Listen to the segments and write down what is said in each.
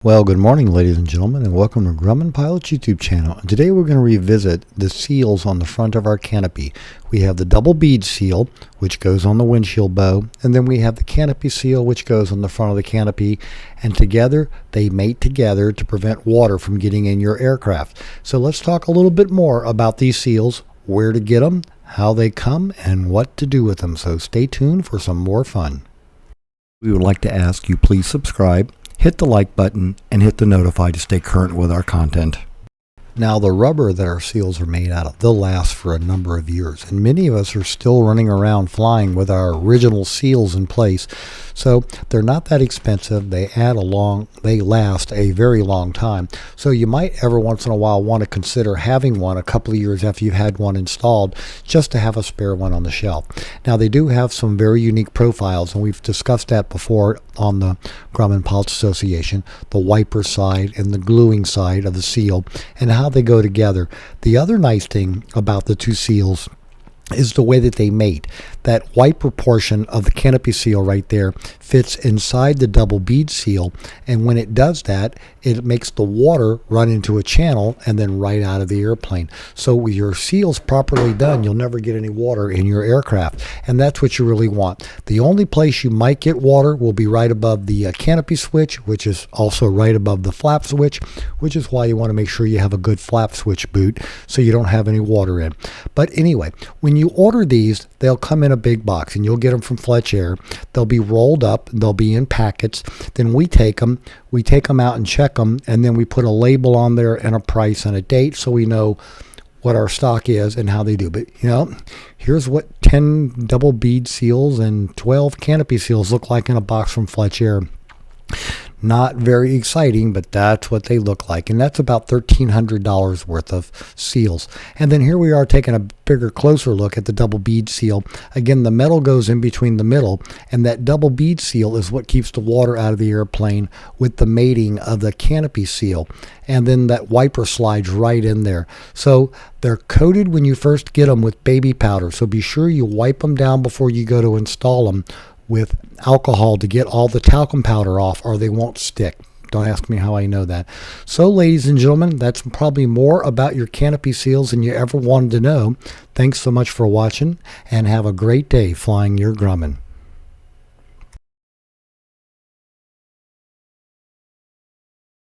Well, good morning, ladies and gentlemen, and welcome to Grumman Pilot's YouTube channel. And today we're going to revisit the seals on the front of our canopy. We have the double bead seal, which goes on the windshield bow, and then we have the canopy seal, which goes on the front of the canopy, and together they mate together to prevent water from getting in your aircraft. So let's talk a little bit more about these seals, where to get them, how they come, and what to do with them. So stay tuned for some more fun. We would like to ask you please subscribe, hit the like button, and hit the notify to stay current with our content. Now, the rubber that our seals are made out of, they'll last for a number of years, and many of us are still running around flying with our original seals in place. So they're not that expensive. They last a very long time. So you might every once in a while want to consider having one a couple of years after you've had one installed, just to have a spare one on the shelf. Now, they do have some very unique profiles, and we've discussed that before on the Grumman Pilots Association, the wiper side and the gluing side of the seal, and how they go together. The other nice thing about the two seals is the way that they mate. That wiper portion of the canopy seal right there fits inside the double bead seal, and when it does that, it makes the water run into a channel and then right out of the airplane. So with your seals properly done, you'll never get any water in your aircraft, and that's what you really want. The only place you might get water will be right above the canopy switch, which is also right above the flap switch, which is why you want to make sure you have a good flap switch boot so you don't have any water in. But anyway, when you order these, they'll come in a big box, and you'll get them from Fletch Air. They'll be rolled up, they'll be in packets. Then we take them out and check them, and then we put a label on there and a price and a date so we know what our stock is and how they do. But here's what 10 double bead seals and 12 canopy seals look like in a box from Fletch Air. Not very exciting, but that's what they look like, and that's about $1,300 worth of seals. And then here we are taking a bigger, closer look at the double bead seal. Again, the metal goes in between the middle, and that double bead seal is what keeps the water out of the airplane with the mating of the canopy seal. And then that wiper slides right in there. So they're coated when you first get them with baby powder, so be sure you wipe them down before you go to install them with alcohol to get all the talcum powder off, or they won't stick. Don't ask me how I know that. So, ladies and gentlemen, that's probably more about your canopy seals than you ever wanted to know. Thanks so much for watching, and have a great day flying your Grumman.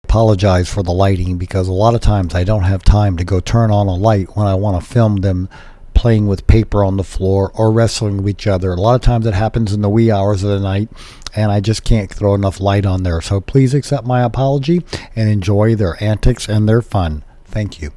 Apologize for the lighting, because a lot of times I don't have time to go turn on a light when I want to film them playing with paper on the floor or wrestling with each other. A lot of times it happens in the wee hours of the night, and I just can't throw enough light on there. So please accept my apology and enjoy their antics and their fun. Thank you.